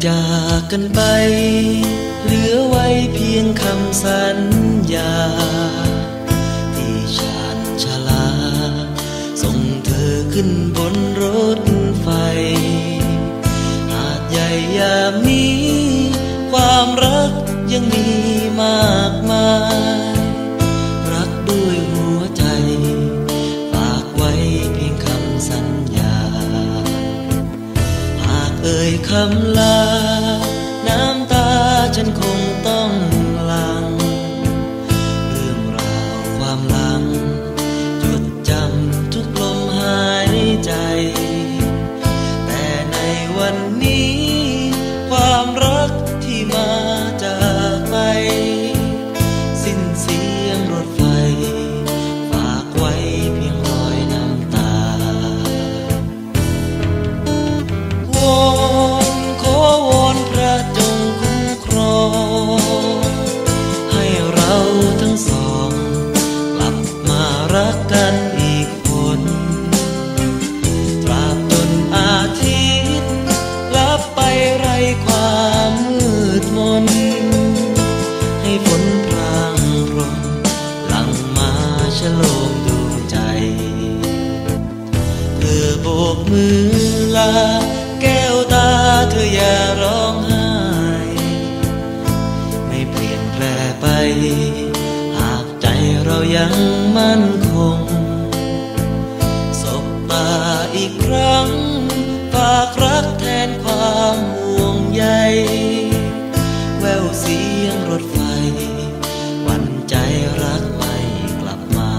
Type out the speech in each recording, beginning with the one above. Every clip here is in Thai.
จากกันไปเหลือไว้เพียงคำสัญญาที่ชาญชาลาส่งเธอขึ้นบนรถไฟหาดใหญ่ยามนี้ความรักยังมีมากมายรักด้วยหัวใจฝากไว้เพียงคำสัญญาหากเอ่ยคำลาน้ำตาฉันคงต้องหลั่งเรื่องราวความหลังจดจำทุกลมหายใจแต่ในวันนี้ความรักที่มาจากไปสิ้นเสียงรถไฟฝากไว้เพียงรอยน้ำตาวอนขอวอนพระจงคุ้มครองให้เราทั้งสองกลับมารักกันอีกคนตราบจนอาทิตย์ลับไปไร้ความมืดมนให้ฝนพรางพรมหลั่งมาฉโลมดวงใจเธอโบกมือลาแก้วตาเธออย่าร้องไห้ไม่เปลี่ยนแปลไปหากใจเรายังมั่นคงสบตาอีกครั้งฝากรักแทนความห่วงใยแววเสียงรถไฟหวั่นใจรักไม่กลับมา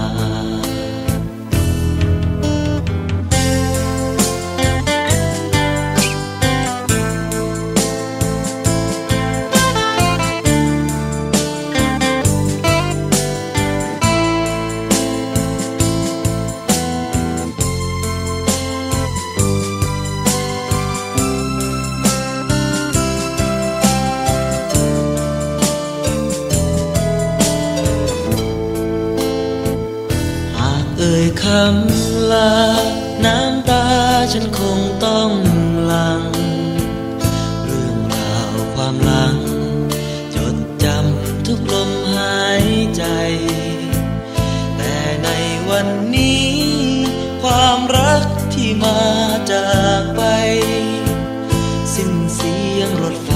เอ่ยคำลาน้ำตาฉันคงต้องหลั่งเรื่องราวความหลังจดจำทุกลมหายใจแต่ในวันนี้ความรักที่มาจากไปสิ้นเสียงรถไฟ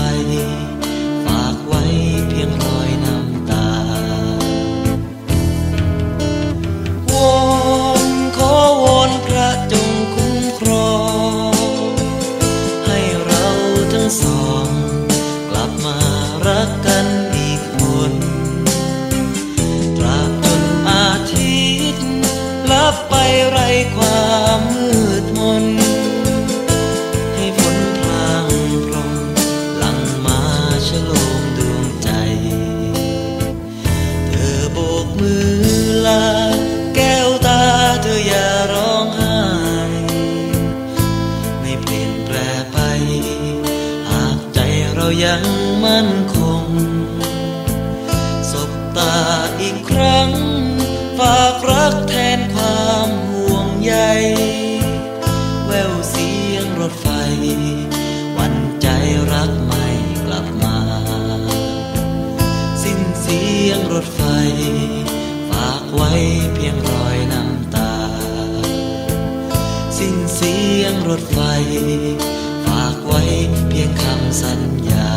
ฝากไว้เพียงรอยน้ำตาวอนขอวอนพระจงคุ้มครองให้เราทั้งสองกลับมารักกันอีกคนตราบจนอาทิตย์ลับไปไร้ความมืดมนให้ฝนพรางพรมหลั่งมาฉโลมดวงใจเธอโบกมือลาแก้วตาเธออย่าร้องไห้ไม่เปลี่ยนแปลไปหากใจเรายังมั่นคงสบตาอีกครั้งฝากรักแทนความห่วงใยแววเสียงรถไฟหวั่นใจรักไม่กลับมาสิ้นเสียงรถไฟฝากไว้เพียงรอยน้ำตาสิ้นเสียงรถไฟฝากไว้เพียงคำสัญญา